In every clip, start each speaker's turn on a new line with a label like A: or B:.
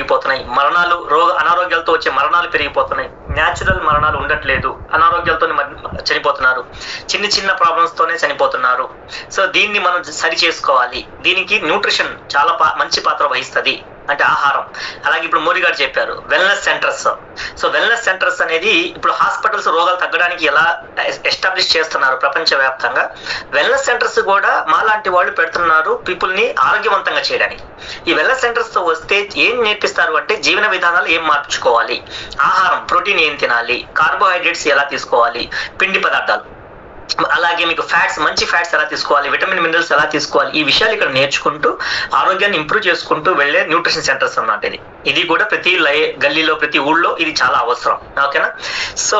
A: పెరిగిపోతున్నాయి, మరణాలు అనారోగ్యాలతో వచ్చే మరణాలు పెరిగిపోతున్నాయి, న్యాచురల్ మరణాలు ఉండట్లేదు, అనారోగ్యాలతో చనిపోతున్నారు, చిన్న చిన్న ప్రాబ్లమ్స్ తోనే చనిపోతున్నారు. సో దీన్ని మనం సరి చేసుకోవాలి. దీనికి న్యూట్రిషన్ చాలా మంచి పాత్ర వహిస్తుంది, అంటే ఆహారం. అలాగే ఇప్పుడు మోడీ గారు చెప్పారు wellness centres. So wellness centres అనేది ఇప్పుడు హాస్పిటల్స్ రోగాలు తగ్గడానికి ఎలా ఎస్టాబ్లిష్ చేస్తున్నారు ప్రపంచవ్యాప్తంగా, వెల్నెస్ సెంటర్స్ కూడా మాలాంటి వాళ్ళు పెడుతున్నారు పీపుల్ ని ఆరోగ్యవంతంగా చేయడానికి. ఈ వెల్నెస్ సెంటర్స్ తో వస్తే ఏం నేర్పిస్తారు అంటే జీవన విధానాలు ఏం మార్చుకోవాలి, ఆహారం ప్రోటీన్ ఏం తినాలి, కార్బోహైడ్రేట్స్ ఎలా తీసుకోవాలి, పిండి పదార్థాలు, అలాగే మీకు ఫ్యాట్స్, మంచి ఫ్యాట్స్ ఎలా తీసుకోవాలి, విటమిన్ మినరల్స్ ఎలా తీసుకోవాలి, ఈ విషయాలు ఇక్కడ నేర్చుకుంటూ ఆరోగ్యాన్ని ఇంప్రూవ్ చేసుకుంటూ వెళ్లే న్యూట్రిషన్ సెంటర్స్ అన్నమాట. ఇది కూడా ప్రతి గల్లీలో ప్రతి ఊళ్ళో ఇది చాలా అవసరం. ఓకేనా? సో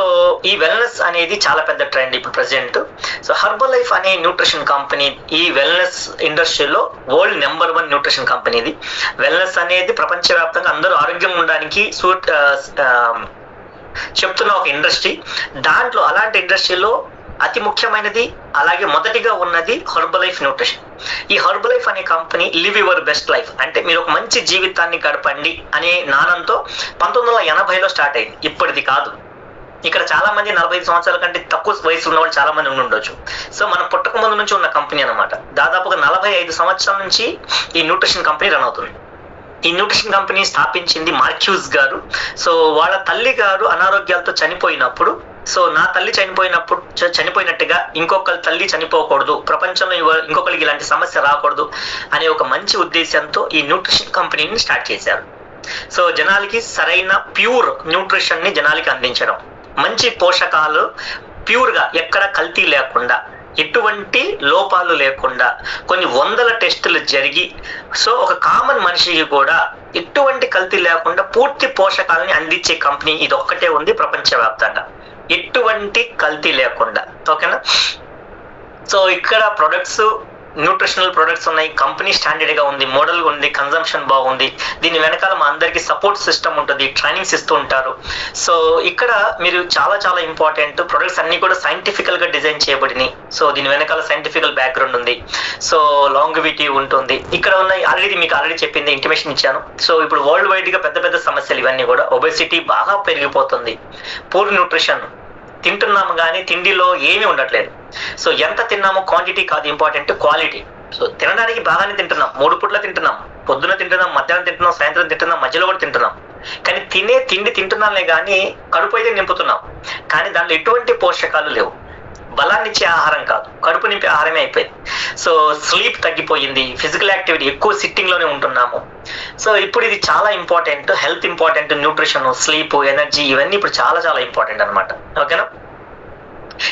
A: ఈ వెల్నెస్ అనేది చాలా పెద్ద ట్రెండ్ ఇప్పుడు ప్రెసెంట్. సో హర్బల్ లైఫ్ అనే న్యూట్రిషన్ కంపెనీ ఈ వెల్నెస్ ఇండస్ట్రీలో వరల్డ్ నెంబర్ 1 న్యూట్రిషన్ కంపెనీ. ఇది వెల్నెస్ అనేది ప్రపంచవ్యాప్తంగా అందరూ ఆరోగ్యంగా ఉండడానికి చెప్తున్న ఒక ఇండస్ట్రీ. దాంట్లో అలాంటి ఇండస్ట్రీలో అతి ముఖ్యమైనది అలాగే మొదటిగా ఉన్నది హెర్బలైఫ్ న్యూట్రిషన్. ఈ హెర్బలైఫ్ అనే company live your best life, అంటే మీరు ఒక మంచి జీవితాన్ని గడపండి అనే నానంతో 1980లో స్టార్ట్ అయింది, ఇప్పటిది కాదు. ఇక్కడ చాలా మంది 45 సంవత్సరాల కంటే తక్కువ వయసు ఉన్న వాళ్ళు చాలా మంది ఉండి ఉండొచ్చు. సో మనం పుట్టక ముందు నుంచి ఉన్న కంపెనీ అనమాట. దాదాపుగా 45 సంవత్సరాల నుంచి ఈ న్యూట్రిషన్ కంపెనీ రన్ అవుతుంది. ఈ న్యూట్రిషన్ కంపెనీ స్థాపించింది మార్క్యూస్ గారు. సో వాళ్ళ తల్లి గారు అనారోగ్యాలతో చనిపోయినప్పుడు, సో నా తల్లి చనిపోయినట్టుగా ఇంకొకరి తల్లి చనిపోకూడదు, ప్రపంచంలో ఇంకొకరికి ఇలాంటి సమస్య రాకూడదు అనే ఒక మంచి ఉద్దేశంతో ఈ న్యూట్రిషన్ కంపెనీని స్టార్ట్ చేశారు. సో జనాలకి సరైన ప్యూర్ న్యూట్రిషన్ ని జనాలకి అందించడం, మంచి పోషకాలు ప్యూర్గా ఎక్కడ కల్తీ లేకుండా, ఎటువంటి లోపాలు లేకుండా, కొన్ని వందల టెస్టులు జరిగి, సో ఒక కామన్ మనిషికి కూడా ఎటువంటి కల్తీ లేకుండా పూర్తి పోషకాలని అందించే కంపెనీ ఇది ఒక్కటే ఉంది ప్రపంచవ్యాప్తంగా, ఎటువంటి కల్తీ లేకుండా. ఓకేనా? సో ఇక్కడ ప్రొడక్ట్స్, న్యూట్రిషనల్ ప్రొడక్ట్స్ ఉన్నాయి, కంపెనీ స్టాండర్డ్ గా ఉంది, మోడల్ ఉంది, కన్జంప్షన్ బాగుంది, దీని వెనకాల మా అందరికి సపోర్ట్ సిస్టమ్ ఉంటుంది, ట్రైనింగ్స్ ఇస్తూ ఉంటారు. సో ఇక్కడ మీరు చాలా చాలా ఇంపార్టెంట్, ప్రొడక్ట్స్ అన్ని కూడా సైంటిఫికల్ గా డిజైన్ చేయబడినాయి. సో దీని వెనకాల సైంటిఫికల్ బ్యాక్గ్రౌండ్ ఉంది. సో లాంగివిటీ ఉంటుంది. ఇక్కడ ఉన్న మీకు ఆల్రెడీ చెప్పింది, ఇంటిమేషన్ ఇచ్చాను. సో ఇప్పుడు వరల్డ్ వైడ్ గా పెద్ద పెద్ద సమస్యలు ఇవన్నీ కూడా, ఒబెసిటీ బాగా పెరిగిపోతుంది, పూర్ న్యూట్రిషన్, తింటున్నాము కానీ తిండిలో ఏమీ ఉండట్లేదు. సో ఎంత తిన్నామో క్వాంటిటీ కాదు ఇంపార్టెంట్, క్వాలిటీ. సో తినడానికి బాగానే తింటున్నాం, 3 పూట్ల తింటున్నాం, పొద్దున తింటున్నాం, మధ్యాహ్నం తింటున్నాం, సాయంత్రం తింటున్నాం, మధ్యలో కూడా తింటున్నాం. కానీ తిండి తింటున్నామే కానీ కడుపు అయితే నింపుతున్నాం, కానీ దాంట్లో ఎటువంటి పోషకాలు లేవు. బలాన్ని ఇచ్చే ఆహారం కాదు, కడుపు నింపే ఆహారమే అయిపోయింది. సో స్లీప్ తగ్గిపోయింది, ఫిజికల్ యాక్టివిటీ ఎక్కువ సిట్టింగ్ లోనే ఉంటున్నాము. సో ఇప్పుడు ఇది చాలా important, health important, nutrition, sleep, energy ఇవన్నీ ఇప్పుడు చాలా చాలా ఇంపార్టెంట్ అనమాట. ఓకేనా?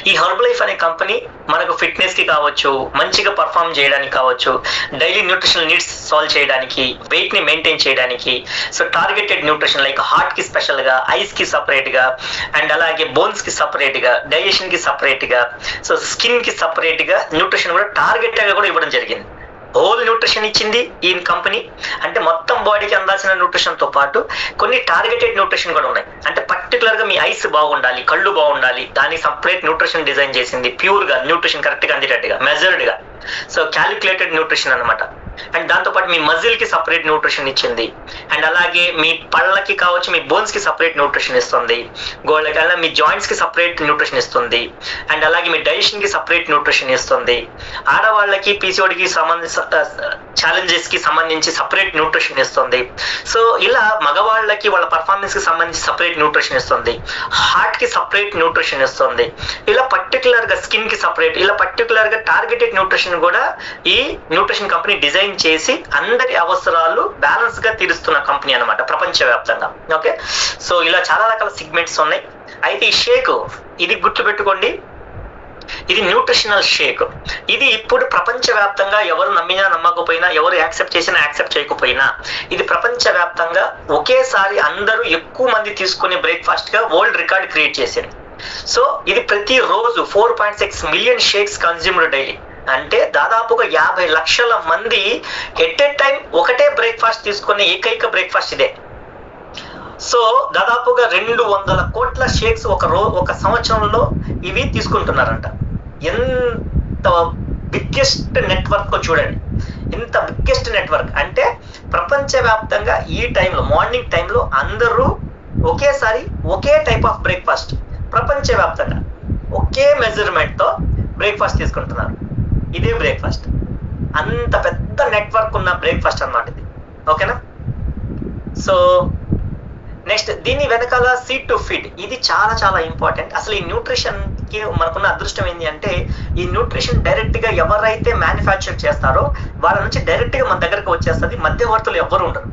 A: ఈ హెర్బలైఫ్ అనే కంపెనీ మనకు ఫిట్నెస్ కి కావచ్చు, మంచిగా పర్ఫామ్ చేయడానికి కావచ్చు, డైలీ న్యూట్రిషనల్ నీడ్స్ సాల్వ్ చేయడానికి, వెయిట్ ని మెయింటైన్ చేయడానికి, so targeted nutrition like heart కి స్పెషల్ గా, ఐస్ కి సపరేట్ గా, అండ్ అలాగే బోన్స్ కి సపరేట్ గా, డైజెషన్ కి సపరేట్ గా, సో స్కిన్ కి సపరేట్ గా న్యూట్రిషన్ కూడా టార్గెటెడ్ గా కూడా ఇవ్వడం జరిగింది. హోల్ న్యూట్రిషన్ ఇచ్చింది ఈ కంపెనీ, అంటే మొత్తం బాడీకి అందాల్సిన న్యూట్రిషన్ తో పాటు కొన్ని టార్గెటెడ్ న్యూట్రిషన్ కూడా ఉన్నాయి. అంటే పర్టికులర్ గా మీ ఐస్ బాగుండాలి, కళ్ళు బాగుండాలి, దానికి సపరేట్ న్యూట్రిషన్ డిజైన్ చేసింది, ప్యూర్ గా న్యూట్రిషన్ కరెక్ట్ గా అందేటట్టుగా, మెజర్డ్ గా. సో క్యాలిక్యులేటెడ్ న్యూట్రిషన్ అనమాట. అండ్ దాంతోపాటు మీ మజిల్ కి సపరేట్ న్యూట్రిషన్ ఇచ్చింది, అండ్ అలాగే మీ పళ్ళకి కావచ్చు, మీ బోన్స్ కి సపరేట్ న్యూట్రిషన్ ఇస్తుంది, గోళ్ళకల్లా మీ జాయింట్స్ కి సపరేట్ న్యూట్రిషన్ ఇస్తుంది, అండ్ అలాగే మీ డైజెషన్ కి సపరేట్ న్యూట్రిషన్ ఇస్తుంది. ఆడవాళ్ళకి పీసీఓడికి ఛాలెంజెస్ కి సంబంధించి సపరేట్ న్యూట్రిషన్ ఇస్తుంది. సో ఇలా మగవాళ్ళకి వాళ్ళ పర్ఫార్మెన్స్ కి సంబంధించి సపరేట్ న్యూట్రిషన్ ఇస్తుంది, హార్ట్ కి సపరేట్ న్యూట్రిషన్ ఇస్తుంది. ఇలా పర్టికులర్ గా స్కిన్ కి సపరేట్, ఇలా పర్టికులర్ గా టార్గెటెడ్ న్యూట్రిషన్ కూడా ఈ న్యూట్రిషన్ కంపెనీ డిజైన్ చేసి అందరి అవసరాలు బ్యాలెన్స్ గా తీరుస్తున్న కంపెనీ అనమాట ప్రపంచవ్యాప్తంగా. ఓకే? సో ఇలా చాలా రకాల సిగ్మెంట్స్ ఉన్నాయి. అయితే ఈ షేక్, ఇది గుర్తుపెట్టుకోండి, ఇది న్యూట్రిషనల్ షేక్. ఇది ఇప్పుడు ప్రపంచవ్యాప్తంగా ఎవరు నమ్మినా నమ్మకపోయినా, ఎవరు యాక్సెప్ట్ చేసినా యాక్సెప్ట్ చేయకపోయినా, ఇది ప్రపంచవ్యాప్తంగా ఒకేసారి అందరూ ఎక్కువ మంది తీసుకునే బ్రేక్ఫాస్ట్ గా వరల్డ్ రికార్డ్ క్రియేట్ చేసింది. సో ఇది ప్రతి రోజు 4.6 మిలియన్ షేక్స్ కన్స్యూమ్డ్ డైలీ. అంటే దాదాపుగా 50 లక్షల మంది ఎట్ ఏ టైం ఒకటే బ్రేక్ఫాస్ట్ తీసుకునే ఏకైక బ్రేక్ఫాస్ట్ ఇదే. సో దాదాపుగా 200 కోట్ల షేక్స్ ఒక సంవత్సరంలో ఇవి తీసుకుంటున్నారంట. ఎంత బిగ్గెస్ట్ నెట్వర్క్ చూడండి. ఇంత బిగ్గెస్ట్ నెట్వర్క్ అంటే ప్రపంచవ్యాప్తంగా ఈ టైంలో మార్నింగ్ టైంలో అందరూ ఒకేసారి ఒకే టైప్ ఆఫ్ బ్రేక్ఫాస్ట్ ప్రపంచవ్యాప్తంగా ఒకే మెజర్మెంట్తో బ్రేక్ఫాస్ట్ తీసుకుంటున్నారు. ఇదే బ్రేక్ఫాస్ట్, అంత పెద్ద నెట్వర్క్ ఉన్న బ్రేక్ఫాస్ట్ అన్నమాట ఇది. ఓకేనా? సో నెక్స్ట్ దీని వెనకాల సీడ్ టు ఫీడ్, ఇది చాలా చాలా ఇంపార్టెంట్. అసలు ఈ న్యూట్రిషన్ కి మనకున్న అదృష్టం ఏంటి అంటే ఈ న్యూట్రిషన్ డైరెక్ట్ గా ఎవరైతే మ్యానుఫ్యాక్చర్ చేస్తారో వాళ్ళ నుంచి డైరెక్ట్ గా మన దగ్గరకు వచ్చేస్తుంది. మధ్యవర్తులు ఎవరు ఉండరు,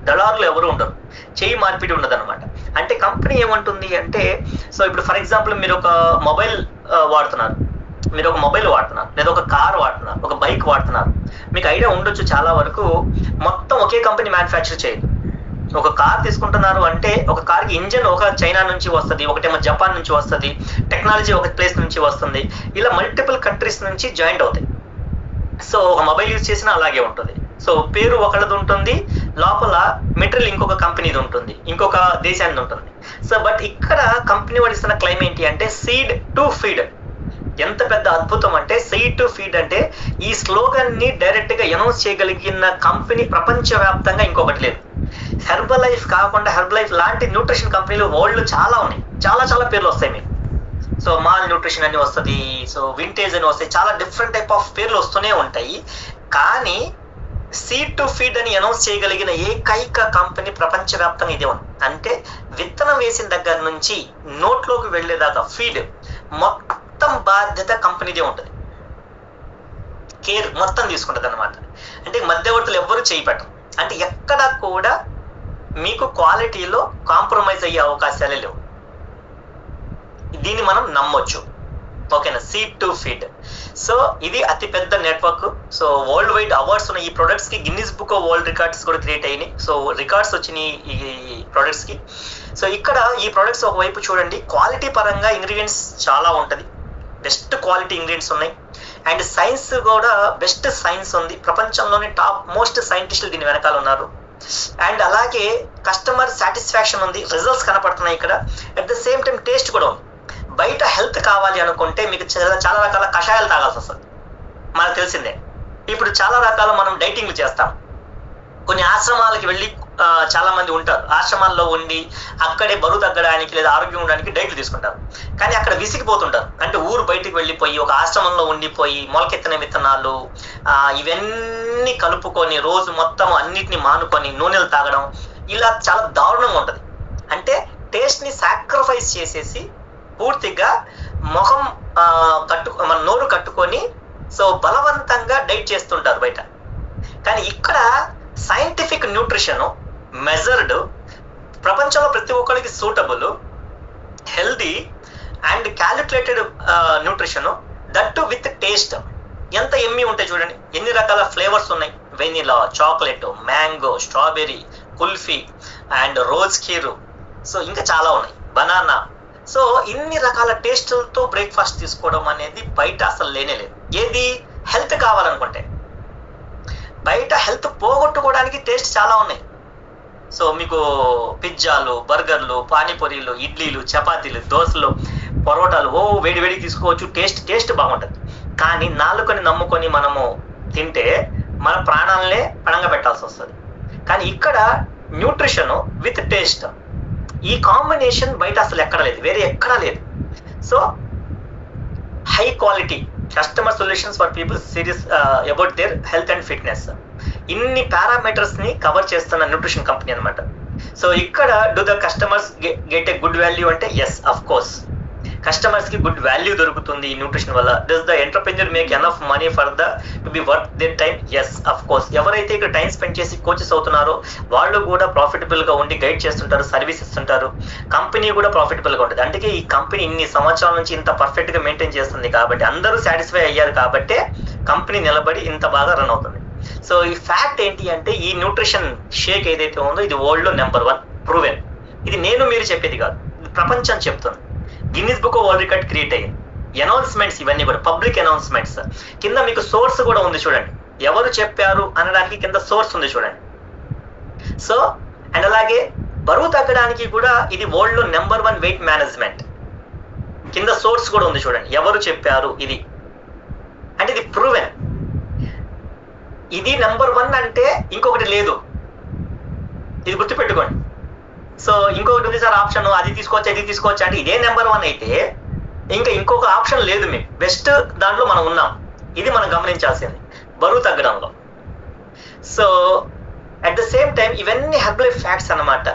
A: దళారులు ఎవరు ఉండరు, చేయి మార్పిడి ఉండదు అనమాట. అంటే కంపెనీ ఏమంటుంది అంటే, సో ఇప్పుడు ఫర్ ఎగ్జాంపుల్ మీరు ఒక మొబైల్ వాడుతున్నారు, మీరు ఒక మొబైల్ వాడుతున్నారు, లేదా ఒక కార్ వాడుతున్నారు, ఒక బైక్ వాడుతున్నారు. మీకు ఐడియా ఉండొచ్చు చాలా వరకు మొత్తం ఒకే కంపెనీ మ్యానుఫ్యాక్చర్ చేయదు. ఒక కార్ తీసుకుంటున్నారు అంటే ఒక కార్కి ఇంజన్ ఒక చైనా నుంచి వస్తుంది, ఒకటేమో జపాన్ నుంచి వస్తుంది, టెక్నాలజీ ఒక ప్లేస్ నుంచి వస్తుంది, ఇలా మల్టిపుల్ కంట్రీస్ నుంచి జాయింట్ అవుతాయి. సో ఒక మొబైల్ యూజ్ చేసినా అలాగే ఉంటుంది. సో పేరు ఒకళ్ళది ఉంటుంది, లోపల మెటీరియల్ ఇంకొక కంపెనీది ఉంటుంది, ఇంకొక దేశానికి ఉంటుంది. సో బట్ ఇక్కడ కంపెనీ వాడు ఇస్తున్న క్లైమ్ ఏంటి అంటే సీడ్ టు ఫీడ్. ఎంత పెద్ద అద్భుతం అంటే సీడ్ టు ఫీడ్ అంటే ఈ స్లోగన్ ని డైరెక్ట్ గా అనౌన్స్ చేయగలిగిన కంపెనీ ప్రపంచవ్యాప్తంగా ఇంకొకటి లేదు. హెర్బల్ లైఫ్ కాకుండా హెర్బల్ లైఫ్ లాంటి న్యూట్రిషన్ కంపెనీలు వరల్డ్ చాలా ఉన్నాయి, చాలా చాలా పేర్లు వస్తాయి మీకు. సో మాల్ న్యూట్రిషన్ అని వస్తుంది, సో వింటేజ్ అని వస్తాయి, చాలా డిఫరెంట్ టైప్ ఆఫ్ పేర్లు వస్తూనే ఉంటాయి. కానీ సీడ్ టు ఫీడ్ అని అనౌన్స్ చేయగలిగిన ఏకైక కంపెనీ ప్రపంచవ్యాప్తంగా ఇదే ఉంది. అంటే విత్తనం వేసిన దగ్గర నుంచి నోట్లోకి వెళ్ళేదాకా ఫీడ్ మొత్తం బాధ్యత కంపెనీదే ఉంటుంది, కేర్ మొత్తం తీసుకుంటుంది అనమాట. అంటే మధ్యవర్తులు ఎవ్వరూ చేయి పెట్టరు. అంటే ఎక్కడ కూడా మీకు క్వాలిటీలో కాంప్రమైజ్ అయ్యే అవకాశాలే లేవు. దీన్ని మనం నమ్మొచ్చు. ఓకేనా? Seed to feed. సో ఇది అతి పెద్ద network. So world wide awards ఉన్నాయి ఈ ప్రొడక్ట్స్ కి, Guinness book of world records కూడా క్రియేట్ అయినాయి. సో రికార్డ్స్ వచ్చినాయి ఈ ప్రొడక్ట్స్ కి. సో ఇక్కడ ఈ ప్రొడక్ట్స్ ఒకవైపు చూడండి, క్వాలిటీ పరంగా ఇంగ్రీడియంట్స్ చాలా ఉంటుంది, బెస్ట్ క్వాలిటీ ఇంగ్రీడియంట్స్ ఉన్నాయి. అండ్ సైన్స్ కూడా బెస్ట్ సైన్స్ ఉంది, ప్రపంచంలోనే టాప్ మోస్ట్ సైంటిస్టులు దీని వెనకాల ఉన్నారు. అండ్ అలాగే కస్టమర్ సాటిస్ఫాక్షన్ ఉంది, రిజల్ట్స్ కనపడుతున్నాయి ఇక్కడ. At the same time taste కూడా ఉంది. బయట హెల్త్ కావాలి అనుకుంటే మీకు చాలా రకాల కషాయాలు తాగాల్సి వస్తుంది, మనకు తెలిసిందే. ఇప్పుడు చాలా రకాల మనం డైటింగ్లు చేస్తాం. కొన్ని ఆశ్రమాలకి వెళ్ళి చాలా మంది ఉంటారు, ఆశ్రమాల్లో ఉండి అక్కడే బరువు తగ్గడానికి లేదా ఆరోగ్యం ఉండడానికి డైట్లు తీసుకుంటారు. కానీ అక్కడ విసిగిపోతుంటారు. అంటే ఊరు బయటికి వెళ్ళిపోయి ఒక ఆశ్రమంలో ఉండిపోయి మొలకెత్తిన విత్తనాలు ఇవన్నీ కలుపుకొని రోజు మొత్తం అన్నిటిని మానుకొని నూనెలు తాగడం, ఇలా చాలా దారుణంగా ఉంటుంది. అంటే టేస్ట్ ని సాక్రిఫైస్ చేసేసి పూర్తిగా మొహం మన నోరు కట్టుకొని సో బలవంతంగా డైట్ చేస్తుంటారు బయట. కానీ ఇక్కడ సైంటిఫిక్ న్యూట్రిషన్ మెజర్డ్, ప్రపంచంలో ప్రతి ఒక్కరికి suitable, healthy and calculated nutrition, that with taste. ఎంత ఎమ్మి ఉంటాయి చూడండి, ఎన్ని రకాల ఫ్లేవర్స్ ఉన్నాయి. Vanilla, chocolate, mango, strawberry, kulfi and rose kheer, so ఇంకా చాలా ఉన్నాయి, బనానా. సో ఇన్ని రకాల టేస్టులతో బ్రేక్ఫాస్ట్ తీసుకోవడం అనేది బయట అసలు లేనే లేదు. ఏది హెల్త్ కావాలనుకుంటే, బయట హెల్త్ పోగొట్టుకోవడానికి టేస్ట్ చాలా ఉన్నాయి. సో మీకు పిజ్జాలు, బర్గర్లు, పానీపూరీలు, ఇడ్లీలు, చపాతీలు, దోశలు, పరోటాలు వేడి వేడికి తీసుకోవచ్చు, టేస్ట్ బాగుంటుంది. కానీ నాలుకని నమ్ముకొని మనము తింటే మన ప్రాణాలనే పణంగా పెట్టాల్సి వస్తుంది. కానీ ఇక్కడ న్యూట్రిషన్ విత్ టేస్ట్, ఈ కాంబినేషన్ బయట అసలు ఎక్కడ లేదు, వేరే ఎక్కడా లేదు. So high quality customer solutions for people serious about their health and fitness, ఇన్ని పారామీటర్స్ ని కవర్ చేస్తున్న న్యూట్రిషన్ కంపెనీ అనమాట. సో ఇక్కడ do the customers get a good value అంటే ఎస్, అఫ్ కోర్స్ కస్టమర్స్ కి గుడ్ వాల్యూ దొరుకుతుంది ఈ nutrition వల్ల. Does the entrepreneur make enough money for the to be worth their time? Yes, of course. ఎవరైతే ఇక్కడ time spend చేసి coaches అవుతున్నారో వాళ్ళు కూడా ప్రాఫిటబుల్ గా ఉండి గైడ్ చేస్తుంటారు, సర్వీస్ ఇస్తుంటారు, కంపెనీ కూడా ప్రాఫిటబుల్ గా ఉంటుంది. అందుకే ఈ కంపెనీ ఇన్ని సంవత్సరాల నుంచి ఇంత పర్ఫెక్ట్ గా మెయింటైన్ చేస్తుంది కాబట్టి, అందరూ సాటిస్ఫై అయ్యారు కాబట్టి కంపెనీ నిలబడి ఇంత బాగా రన్ అవుతుంది. సో ఈ ఫ్యాక్ట్ ఏంటి అంటే ఈ న్యూట్రిషన్ షేక్ ఏదైతే ఉందో ఇది వరల్డ్ లో నెంబర్ 1 ప్రూవెన్. ఇది నేను మీరు చెప్పేది కాదు, ఇది ప్రపంచం చెప్తుంది. Guinness book of world record create అయ్యింది. అనౌన్స్మెంట్స్ ఇవన్నీ కూడా పబ్లిక్ అనౌన్స్మెంట్స్. కింద మీకు సోర్స్ కూడా ఉంది చూడండి, ఎవరు చెప్పారు అనడానికి కింద సోర్స్ ఉంది చూడండి. సో అండ్ అలాగే బరువు తగ్గడానికి కూడా ఇది వరల్డ్ లో నెంబర్ 1 వెయిట్ మేనేజ్మెంట్. కింద సోర్స్ కూడా ఉంది చూడండి, ఎవరు చెప్పారు ఇది అంటే ఇది ప్రూవెన్. ఇది నెంబర్ 1 అంటే ఇంకొకటి లేదు, ఇది గుర్తుపెట్టుకోండి. సో ఇంకొకటి ఉంది సార్ ఆప్షన్, అది తీసుకోవచ్చు ఇది తీసుకోవచ్చు అంటే ఇదే నెంబర్ 1 అయితే ఇంకా ఇంకొక ఆప్షన్ లేదు మీకు. బెస్ట్ దాంట్లో మనం ఉన్నాం. ఇది మనం గమనించాల్సింది బరువు తగ్గడంలో. So at the same time ఇవన్నీ హెర్బల్ ఫ్యాక్ట్స్ అన్నమాట.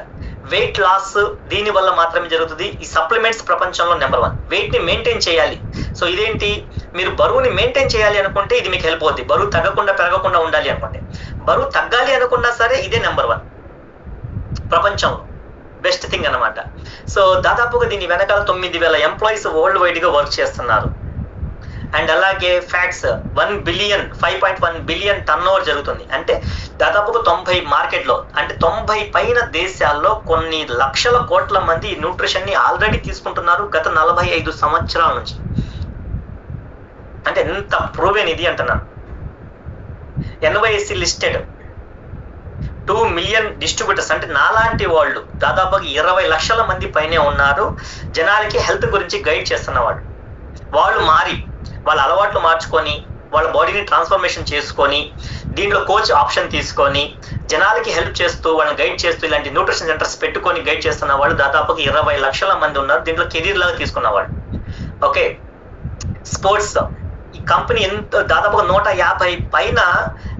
A: వెయిట్ లాస్ దీని వల్ల మాత్రమే జరుగుతుంది. ఈ సప్లిమెంట్స్ ప్రపంచంలో నెంబర్ 1. వెయిట్ ని మెయింటైన్ చేయాలి. సో ఇదేంటి, మీరు బరువుని మెయింటైన్ చేయాలి అనుకుంటే ఇది మీకు హెల్ప్ అవుతుంది. బరువు తగ్గకుండా పెరగకుండా ఉండాలి అనుకుంటే, బరువు తగ్గాలి అనుకున్నా సరే ఇదే నెంబర్ 1 ప్రపంచంలో బెస్ట్ థింగ్ అన్నమాట. సో దాదాపుగా దీని వెనకాల 9,000 ఎంప్లాయీస్ వరల్డ్ వైడ్ గా వర్క్ చేస్తున్నారు. అండ్ అలాగే ఫ్యాక్ట్స్ 5.1 బిలియన్ టర్న్ ఓవర్ జరుగుతుంది. అంటే దాదాపుగా 90 మార్కెట్లో, అంటే 90 పైన దేశాల్లో కొన్ని లక్షల కోట్ల మంది న్యూట్రిషన్ ని ఆల్రెడీ తీసుకుంటున్నారు గత 45 సంవత్సరాల నుంచి. అంటే ఎంత ప్రూవెన్ ఇది అంటున్నాను. NYSE లిస్టెడ్ 2 మిలియన్ డిస్ట్రిబ్యూటర్స్, అంటే నాలాంటి వాళ్ళు దాదాపుగా 20 లక్షల మంది పైనే ఉన్నారు. జనాలకి హెల్త్ గురించి గైడ్ చేస్తున్నవాడు. వాళ్ళు మారి వాళ్ళ అలవాట్లు మార్చుకొని వాళ్ళ బాడీని ట్రాన్స్ఫర్మేషన్ చేసుకొని దీంట్లో కోచ్ ఆప్షన్ తీసుకొని జనాలకి హెల్ప్ చేస్తూ వాళ్ళని గైడ్ చేస్తూ ఇలాంటి న్యూట్రిషన్ సెంటర్స్ పెట్టుకొని గైడ్ చేస్తున్న వాళ్ళు దాదాపుగా 20 లక్షల మంది ఉన్నారు. దీంట్లో కెరీర్ లాగా తీసుకున్నవాడు. ఓకే, స్పోర్ట్స్ ఈ కంపెనీ ఎంత దాదాపుగా 150 పైన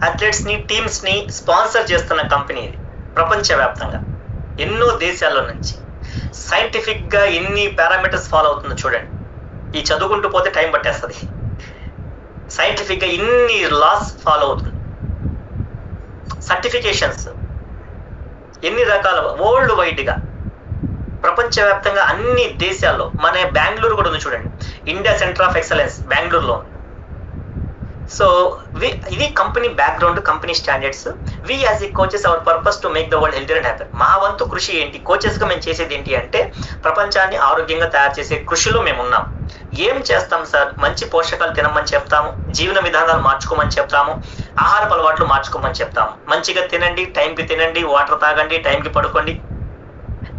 A: అథ్లెట్స్ ని టీమ్స్ ని స్పాన్సర్ చేస్తున్న కంపెనీ ఇది ప్రపంచవ్యాప్తంగా ఎన్నో దేశాల్లో నుంచి. సైంటిఫిక్ గా ఎన్ని పారామీటర్స్ ఫాలో అవుతుందో చూడండి. ఈ చదువుకుంటూ పోతే టైం పట్టేస్తుంది. సైంటిఫిక్ గా ఇన్ని లాస్ ఫాలో అవుతుంది. సర్టిఫికేషన్స్ ఎన్ని రకాల వరల్డ్ వైడ్ గా ప్రపంచవ్యాప్తంగా అన్ని దేశాల్లో. మన బెంగళూరు కూడా ఉంది చూడండి, ఇండియా సెంటర్ ఆఫ్ ఎక్సలెన్స్ బెంగళూరులో. సో ఇది company background, company standards. We as a coaches our purpose to make the world healthy and happy. మా వంతు కృషి ఏంటి, కోచెస్ గా మేము చేసేది ఏంటి అంటే ప్రపంచాన్ని ఆరోగ్యంగా తయారు చేసే కృషిలో మేము ఉన్నాం. ఏం చేస్తాం సార్, మంచి పోషకాలు తినమని చెప్తాము, జీవన విధానాలు మార్చుకోమని చెప్తాము, ఆహారపు అలవాట్లు మార్చుకోమని చెప్తాము. మంచిగా తినండి, టైంకి తినండి, వాటర్ తాగండి, టైంకి పడుకోండి.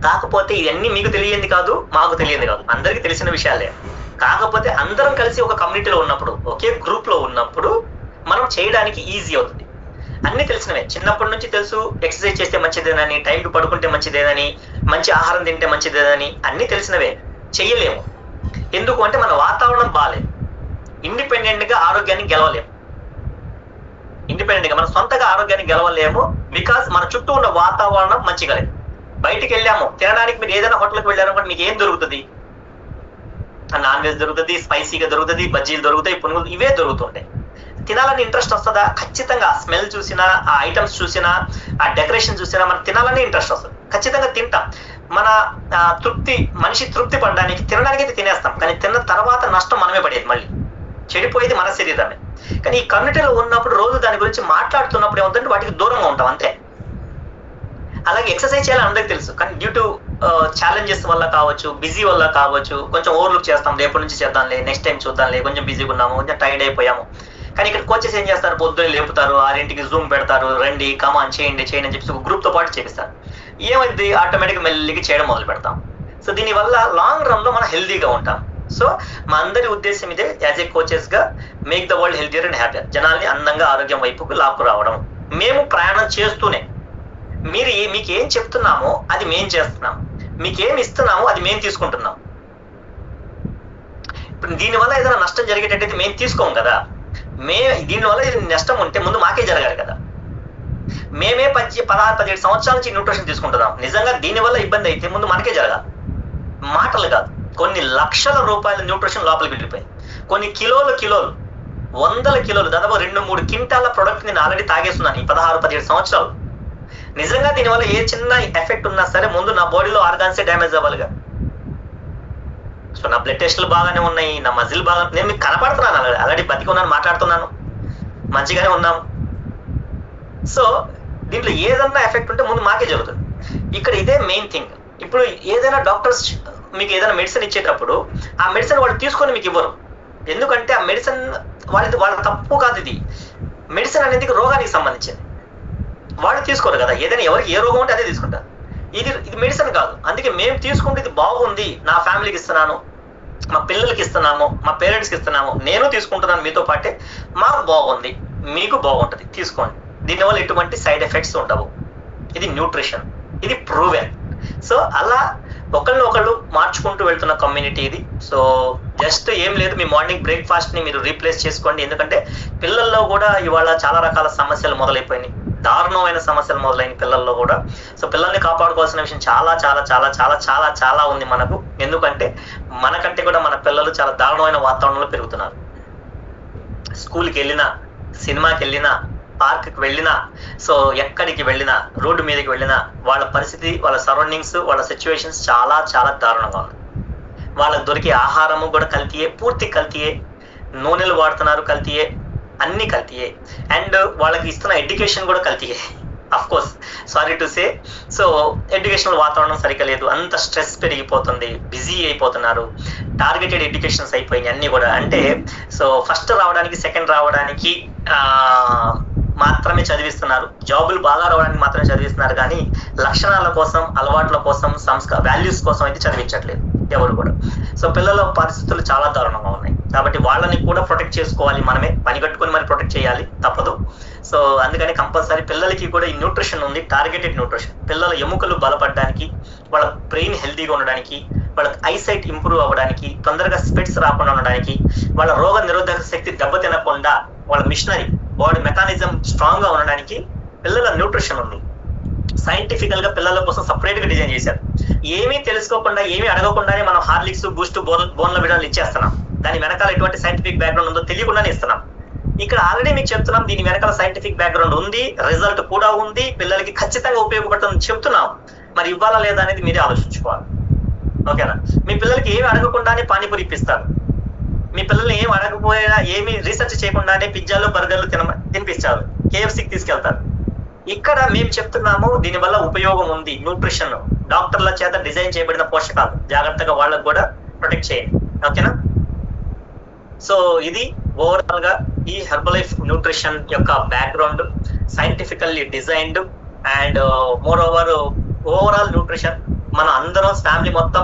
A: కాకపోతే ఇవన్నీ మీకు తెలియంది కాదు, మాకు తెలియంది కాదు, అందరికీ తెలిసిన విషయాలే. కాకపోతే అందరం కలిసి ఒక కమ్యూనిటీలో ఉన్నప్పుడు, ఒకే గ్రూప్ లో ఉన్నప్పుడు మనం చేయడానికి ఈజీ అవుతుంది. అన్ని తెలిసినవే, చిన్నప్పటి నుంచి తెలుసు. ఎక్సర్సైజ్ చేస్తే మంచిదేనని, టైంకి పడుకుంటే మంచిదేనని, మంచి ఆహారం తింటే మంచిదేనని అన్ని తెలిసినవే. చెయ్యలేము. ఎందుకు అంటే మన వాతావరణం బాగాలేదు. ఇండిపెండెంట్ గా ఆరోగ్యాన్ని గెలవలేము. ఇండిపెండెంట్ గా మన సొంతగా ఆరోగ్యాన్ని గెలవలేము. బికాస్ మన చుట్టూ ఉన్న వాతావరణం మంచిగా లేదు. బయటికి వెళ్ళాము తినడానికి, మీరు ఏదైనా హోటల్కి వెళ్ళారనుకోండి, మీకు ఏం దొరుకుతుంది? నాన్ వెజ్ దొరుకుతుంది, స్పైసీగా దొరుకుతుంది, బజ్జీలు దొరుకుతాయి, పునుగులు, ఇవే దొరుకుతుంటాయి. తినాలని ఇంట్రెస్ట్ వస్తుందా? ఖచ్చితంగా. స్మెల్ చూసినా, ఆ ఐటమ్స్ చూసినా, ఆ డెకరేషన్ చూసినా మనకు తినాలని ఇంట్రెస్ట్ వస్తుంది. ఖచ్చితంగా తింటాం. మన తృప్తి, మనిషి తృప్తి పడడానికి తినడానికి అయితే తినేస్తాం, కానీ తిన్న తర్వాత నష్టం మనమే పడేది, మళ్ళీ చెడిపోయేది మన శరీరమే. కానీ ఈ కమ్యూనిటీలో ఉన్నప్పుడు రోజు దాని గురించి మాట్లాడుతున్నప్పుడు ఏమవుతుందంటే వాటికి దూరంగా ఉంటాం అంతే. అలాగే ఎక్సర్సైజ్ చేయాలని అందరికి తెలుసు, కానీ డ్యూ టు ఛాలెంజెస్ వల్ల కావచ్చు, బిజీ వల్ల కావచ్చు, కొంచెం ఓవర్లుక్ చేస్తాం. రేపటి నుంచి చేద్దాంలే, నెక్స్ట్ టైం చూద్దాంలే, కొంచెం బిజీగా ఉన్నాము, కొంచెం టైర్డ్ అయిపోయాము. కానీ ఇక్కడ కోచెస్ ఏం చేస్తారు, పొద్దున్న లేపుతారు, 6ంటికి జూమ్ పెడతారు, రండి కమాన్ చేయండి చేయండి అని చెప్పి గ్రూప్ తో పాటు చేపిస్తారు. ఏమైంది, ఆటోమేటిక్గా మెల్లిగా చేయడం మొదలు పెడతాం. సో దీనివల్ల లాంగ్ రన్ లో మనం హెల్దీగా ఉంటాం. సో మా అందరి ఉద్దేశం ఇదే, యాజ్ ఏ కోచెస్ గా make the world healthier and happier. జనాల్ని అందంగా ఆరోగ్యం వైపుకు లాక్కు రావడం. మేము ప్రయాణం చేస్తూనే మీకు ఏం చెప్తున్నామో అది మేం చేస్తున్నాం, మీకేం ఇస్తున్నామో అది మేము తీసుకుంటున్నాం. ఇప్పుడు దీనివల్ల ఏదైనా నష్టం జరిగేటట్టయితే మేము తీసుకోము కదా. దీనివల్ల నష్టం ఉంటే ముందు మాకే జరగాలి కదా. మేమే 16-17 సంవత్సరాల నుంచి న్యూట్రిషన్ తీసుకుంటున్నాం. నిజంగా దీనివల్ల ఇబ్బంది అయితే ముందు మనకే జరగాలి, మాటలు కాదు. కొన్ని లక్షల రూపాయల న్యూట్రిషన్ లోపలికి వెళ్ళిపోయి, కొన్ని కిలోలు, వందల కిలోలు, దాదాపు 2-3 క్వింటాల ప్రొడక్ట్ నేను ఆల్రెడీ తాగేస్తున్నాను ఈ 16-17 సంవత్సరాలు. నిజంగా దీనివల్ల ఏ చిన్న ఎఫెక్ట్ ఉన్నా సరే ముందు నా బాడీలో ఆర్గాన్సే డ్యామేజ్ అవ్వాలిగా. సో నా బ్లడ్ టెస్టులు బాగానే ఉన్నాయి, నా మజిల్ బాగా, నేను మీకు కనపడుతున్నాను, ఆల్రెడీ బతికి ఉన్నాను, మాట్లాడుతున్నాను, మంచిగానే ఉన్నాము. సో దీంట్లో ఏదన్నా ఎఫెక్ట్ ఉంటే ముందు మాకే జరుగుతుంది. ఇక్కడ ఇదే మెయిన్ థింగ్. ఇప్పుడు ఏదైనా డాక్టర్స్ మీకు ఏదైనా మెడిసిన్ ఇచ్చేటప్పుడు ఆ మెడిసిన్ వాళ్ళు తీసుకొని మీకు ఇవ్వరు. ఎందుకంటే ఆ మెడిసిన్ వాళ్ళ తప్పు కాదు. ఇది మెడిసిన్ అనేది రోగానికి సంబంధించింది, వాళ్ళు తీసుకోరు కదా. ఏదైనా ఎవరికి ఏ రోగం ఉంటే అదే తీసుకుంటారు. ఇది మెడిసిన్ కాదు. అందుకే మేము తీసుకుంటే ఇది బాగుంది, నా ఫ్యామిలీకి ఇస్తున్నాను, మా పిల్లలకి ఇస్తున్నాము, మా పేరెంట్స్కి ఇస్తున్నాము, నేను తీసుకుంటున్నాను మీతో పాటే, మాకు బాగుంది, మీకు బాగుంటుంది, తీసుకోండి. దీనివల్ల ఎటువంటి సైడ్ ఎఫెక్ట్స్ ఉండవు. ఇది న్యూట్రిషన్, ఇది ప్రూవెన్. సో అలా ఒకళ్ళు మార్చుకుంటూ వెళ్తున్న కమ్యూనిటీ ఇది. సో జస్ట్ ఏం లేదు, మీ మార్నింగ్ బ్రేక్ఫాస్ట్ ని మీరు రీప్లేస్ చేసుకోండి. ఎందుకంటే పిల్లల్లో కూడా ఇవాళ చాలా రకాల సమస్యలు మొదలైపోయినాయి, దారుణమైన సమస్యలు మొదలైన పిల్లల్లో కూడా. సో పిల్లల్ని కాపాడుకోవాల్సిన విషయం చాలా చాలా చాలా చాలా చాలా చాలా ఉంది మనకు. ఎందుకంటే మనకంటే కూడా మన పిల్లలు చాలా దారుణమైన వాతావరణంలో పెరుగుతున్నారు. స్కూల్కి వెళ్ళినా, సినిమాకి వెళ్ళినా, పార్క్కి వెళ్ళినా, సో ఎక్కడికి వెళ్ళినా, రోడ్డు మీదకి వెళ్ళినా వాళ్ళ పరిస్థితి, వాళ్ళ సరౌండింగ్స్, వాళ్ళ సిచ్యువేషన్స్ చాలా చాలా దారుణంగా ఉంది. వాళ్ళకి దొరికే ఆహారము కూడా కల్తీయే, పూర్తి కల్తీయే. నూనెలు వాడుతున్నారు, కల్తీయే, అన్ని కల్తీయే. అండ్ వాళ్ళకి ఇస్తున్న ఎడ్యుకేషన్ కూడా కల్తీయే. Of course, sorry to say. So educational వాతావరణం సరిగ్గా లేదు, అంత స్ట్రెస్ పెరిగిపోతుంది, బిజీ అయిపోతున్నారు, టార్గెటెడ్ ఎడ్యుకేషన్స్ అయిపోయినాయి అన్ని కూడా. అంటే సో ఫస్ట్ రావడానికి, సెకండ్ రావడానికి మాత్రమే చదివిస్తున్నారు, జాబులు బాగా రావడానికి మాత్రమే చదివిస్తున్నారు, కానీ లక్షణాల కోసం, అలవాట్ల కోసం, వాల్యూస్ కోసం అయితే చదివించట్లేదు ఎవరు కూడా. సో పిల్లల పరిస్థితులు చాలా దారుణంగా ఉన్నాయి. కాబట్టి వాళ్ళని కూడా ప్రొటెక్ట్ చేసుకోవాలి, మనమే పని కట్టుకొని మరి ప్రొటెక్ట్ చేయాలి, తప్పదు. సో అందుకని కంపల్సరీ పిల్లలకి కూడా ఈ న్యూట్రిషన్ ఉంది, టార్గెటెడ్ న్యూట్రిషన్. పిల్లల ఎముకలు బలపడడానికి, వాళ్ళ బ్రెయిన్ హెల్తీగా ఉండడానికి, వాళ్ళ ఐసైట్ ఇంప్రూవ్ అవ్వడానికి, తొందరగా స్పెట్స్ రాకుండా ఉండడానికి, వాళ్ళ రోగ నిరోధక శక్తి దెబ్బతినకుండా, వాళ్ళ మిషనరీ బాడీ మెకానిజం స్ట్రాంగ్ గా ఉండడానికి పిల్లల న్యూట్రిషన్ ఉంది. సైంటిఫికల్ గా పిల్లల కోసం సపరేట్ గా డిజైన్ చేశారు. ఏమీ తెలుసుకోకుండా, ఏమీ అడగకుండానే మనం హార్లిక్స్, బూస్ట్, బోన్ల విడాలు ఇచ్చేస్తున్నాం. దాని వెనకాల ఎటువంటి సైంటిఫిక్ బ్యాక్గ్రౌండ్ ఉందో తెలియకుండానే ఇస్తున్నాం. ఇక్కడ ఆల్రెడీ మీకు చెప్తున్నాం, దీని వెనకాల సైంటిఫిక్ బ్యాక్గ్రౌండ్ ఉంది, రిజల్ట్ కూడా ఉంది, పిల్లలకి ఖచ్చితంగా ఉపయోగపడుతుందని చెప్తున్నాం. మరి ఇవ్వాలా లేదా అనేది మీరే ఆలోచించుకోవాలి. ఓకేనా? మీ పిల్లలకి ఏమి అడగకుండానే పానీపూరి ఇప్పిస్తారు, మీ పిల్లల్ని ఏం అడగకపోయినా, ఏమి రీసెర్చ్ చేయకుండానే పిజ్జాలు, బర్గర్లు తినిపిస్తారు, కేఎఫ్సీకి తీసుకెళ్తారు. ఇక్కడ మేము చెప్తున్నాము దీనివల్ల ఉపయోగం ఉంది, న్యూట్రిషన్, డాక్టర్ల చేత డిజైన్ చేయబడిన పోషకాలు, జాగ్రత్తగా వాళ్ళకు కూడా ప్రొటెక్ట్ చేయండి. ఓకేనా? సో ఇది ఓవరాల్ గా ఈ హెర్బలైఫ్ న్యూట్రిషన్ యొక్క background, scientifically designed. And more over overall nutrition మన అందరం ఫ్యామిలీ మొత్తం